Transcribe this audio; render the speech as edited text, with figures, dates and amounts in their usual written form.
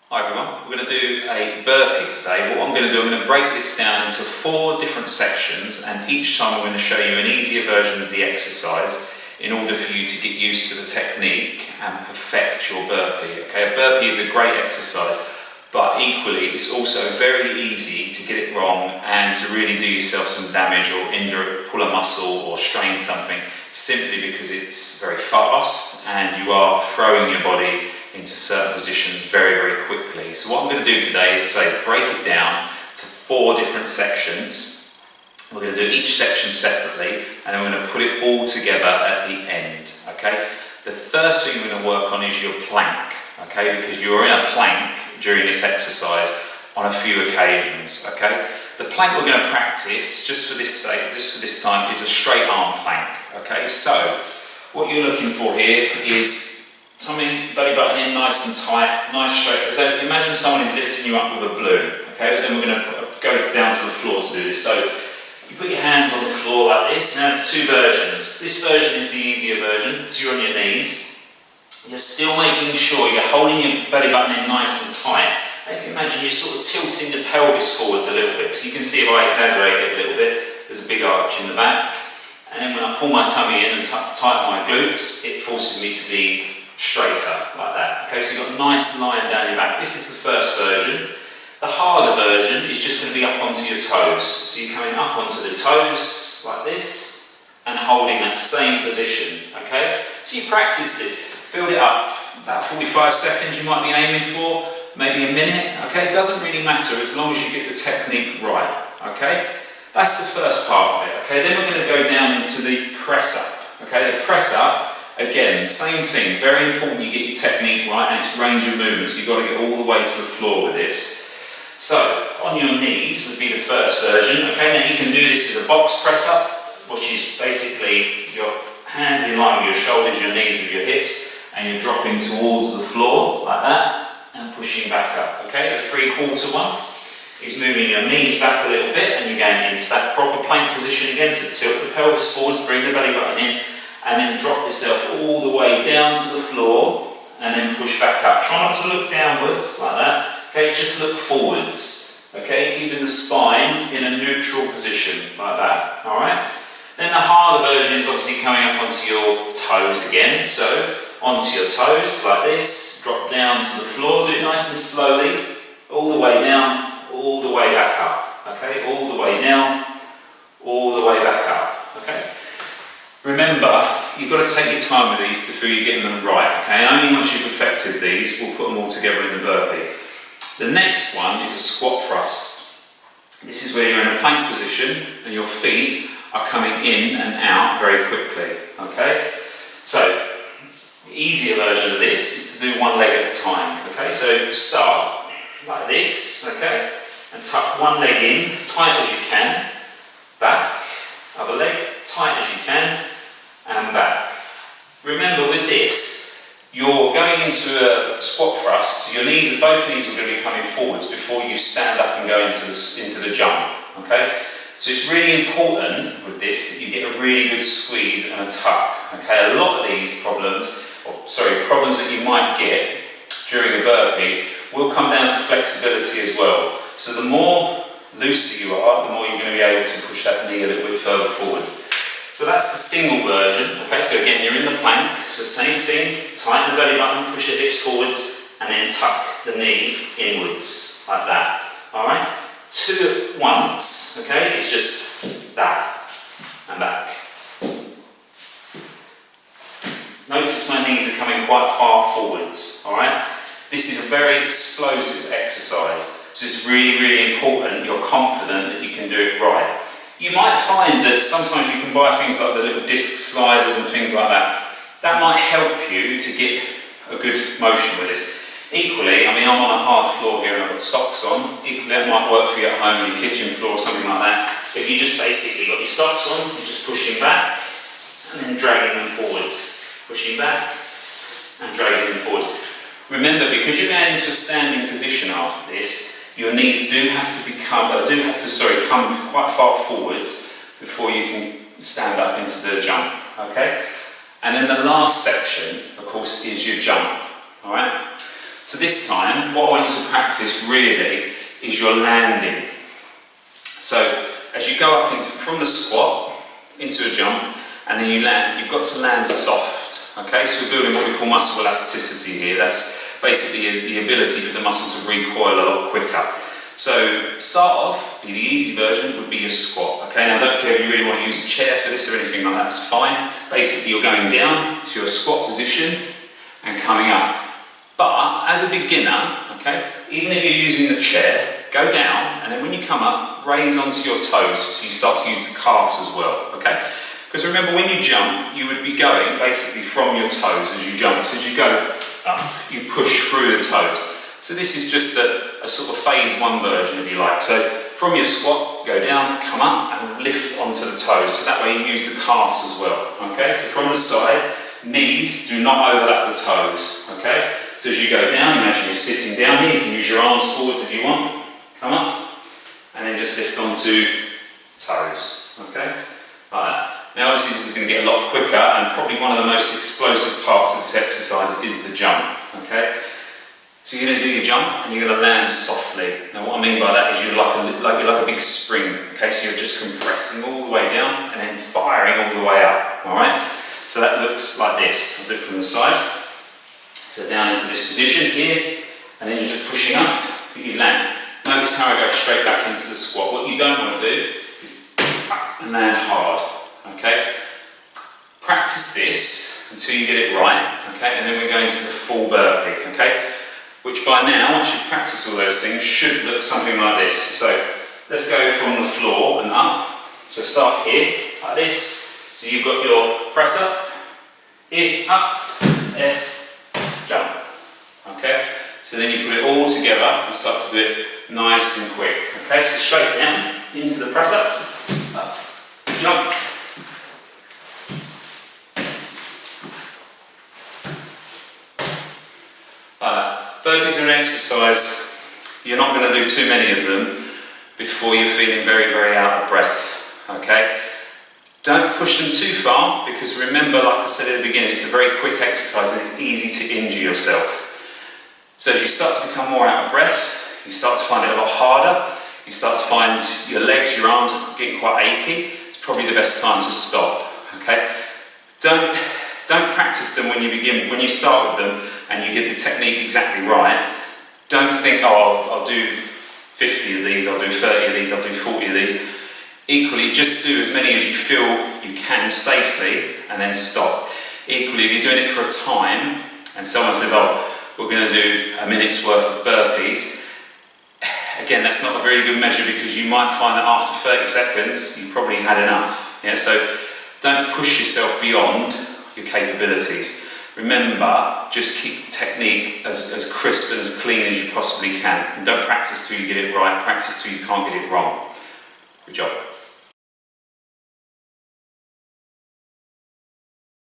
Hi everyone, we're going to do a burpee today. What I'm going to do, I'm going to break this down into 4 different sections, and each time I'm going to show you an easier version of the exercise in order for you to get used to the technique and perfect your burpee. Okay, a burpee is a great exercise, but equally it's also very easy to get it wrong and to really do yourself some damage or injure, pull a muscle or strain something, simply because it's very fast and you are throwing your body into certain positions very, very quickly. So what I'm going to do today is break it down to 4 different sections. We're going to do each section separately, and then we're going to put it all together at the end. Okay. The first thing we're going to work on is your plank. Okay, because you're in a plank during this exercise on a few occasions. Okay. The plank we're going to practice just for this time is a straight arm plank. Okay. So what you're looking for here is tummy, belly button in nice and tight, nice straight. So imagine someone is lifting you up with a balloon, okay? But then we're going to go down to the floor to do this. So you put your hands on the floor like this. Now there's 2 versions. This version is the easier version, so you're on your knees. You're still making sure you're holding your belly button in nice and tight. And if you imagine you're sort of tilting the pelvis forwards a little bit. So you can see if I exaggerate it a little bit, there's a big arch in the back. And then when I pull my tummy in and tighten my glutes, it forces me to be straighter, like that. Okay, so you've got a nice line down your back. This is the first version. The harder version is just going to be up onto your toes. So you're coming up onto the toes, like this, and holding that same position, okay? So you practice this, build it up, about 45 seconds you might be aiming for, maybe a minute, okay? It doesn't really matter as long as you get the technique right, okay? That's the first part of it, okay? Then we're going to go down into the press up, okay? The press up, again, same thing, very important you get your technique right and its range of movements. You've got to get all the way to the floor with this. So, on your knees would be the first version. Okay, now you can do this as a box press up, which is basically your hands in line with your shoulders, your knees with your hips, and you're dropping towards the floor, like that, and pushing back up. Okay, the 3/4 one is moving your knees back a little bit, and you're going into that proper plank position again, so tilt the pelvis forwards, bring the belly button in, and then drop yourself all the way down to the floor and then push back up. Try not to look downwards like that, okay, just look forwards, okay, keeping the spine in a neutral position like that, alright? Then the harder version is obviously coming up onto your toes again, so onto your toes like this, drop down to the floor, do it nice and slowly, all the way down, all the way back up, okay, all the way down, all the way back up, okay? Remember, you've got to take your time with these before you're getting them right, okay? And only once you've perfected these, we'll put them all together in the burpee. The next one is a squat thrust. This is where you're in a plank position and your feet are coming in and out very quickly, okay? So, the easier version of this is to do one leg at a time, okay? So, start like this, okay? And tuck one leg in as tight as you can, back, other leg, tight as you can, and back. Remember with this, you're going into a squat thrust, so both knees are going to be coming forwards before you stand up and go into the jump, okay? So it's really important with this that you get a really good squeeze and a tuck, okay? A lot of these problems that you might get during a burpee will come down to flexibility as well. So the more looser you are, the more you're going to be able to push that knee a little bit further forwards. So that's the single version, okay, so again you're in the plank, so same thing, tighten the belly button, push the hips forwards, and then tuck the knee inwards, like that, alright? 2 at once, okay, it's just that, and back. Notice my knees are coming quite far forwards, alright? This is a very explosive exercise, so it's really, really important you're confident that you can do it right. You might find that sometimes you can buy things like the little disc sliders and things like that. That might help you to get a good motion with this. Equally, I mean, I'm on a hard floor here and I've got socks on. Equally, that might work for you at home, your kitchen floor or something like that. If you just basically got your socks on, you're just pushing back and then dragging them forwards. Pushing back and dragging them forwards. Remember, because you're going into a standing position after this, your knees do have to come quite far forwards before you can stand up into the jump, okay? And then the last section, of course, is your jump, all right? So this time, what I want you to practice really is your landing. So as you go up from the squat into a jump, and then you land, you've got to land soft. Okay, so we're building what we call muscle elasticity here. That's basically the ability for the muscle to recoil a lot quicker. So start off, the easy version would be your squat. Okay, now I don't care if you really want to use a chair for this or anything like that, that's fine. Basically you're going down to your squat position and coming up. But as a beginner, okay, even if you're using the chair, go down, and then when you come up, raise onto your toes so you start to use the calves as well. Okay, because remember when you jump, you would be going basically from your toes as you jump. So as you go up, you push through the toes. So this is just a sort of phase 1 version, if you like. So from your squat, go down, come up, and lift onto the toes. So that way you use the calves as well. Okay, so from the side, knees do not overlap the toes. Okay, so as you go down, imagine you're sitting down here. You can use your arms forwards if you want. Come up, and then just lift onto toes. Okay, like that. Now obviously this is going to get a lot quicker, and probably one of the most explosive parts of this exercise is the jump. Okay. So you're going to do your jump and you're going to land softly. Now what I mean by that is you're like a big spring. Okay, so you're just compressing all the way down and then firing all the way up. All right. So that looks like this. I'll do it from the side. So down into this position here, and then you're just pushing up, but you land. Notice how I go straight back into the squat. What you don't want to do is up and land hard. Okay. Practice this until you get it right. Okay, and then we're going to the full burpee. Okay. Which by now, once you practice all those things, should look something like this. So let's go from the floor and up. So start here, like this. So you've got your press up, here, up, there, jump. Okay? So then you put it all together and start to do it nice and quick. Okay, so straight down, into the press up, jump. Burpees are an exercise, you're not going to do too many of them before you're feeling very, very out of breath, okay? Don't push them too far, because remember, like I said at the beginning, it's a very quick exercise and it's easy to injure yourself. So as you start to become more out of breath, you start to find it a lot harder, you start to find your legs, your arms are getting quite achy, it's probably the best time to stop, okay? Don't practice them when you start with them and you get the technique exactly right. Don't think, oh, I'll do 50 of these, I'll do 30 of these, I'll do 40 of these. Equally, just do as many as you feel you can safely and then stop. Equally, if you're doing it for a time and someone says, oh, we're going to do a minute's worth of burpees, again, that's not a very good measure, because you might find that after 30 seconds, you've probably had enough. Yeah, so don't push yourself beyond your capabilities. Remember, just keep the technique as crisp and as clean as you possibly can. And don't practice till you get it right, practice till you can't get it wrong. Good job.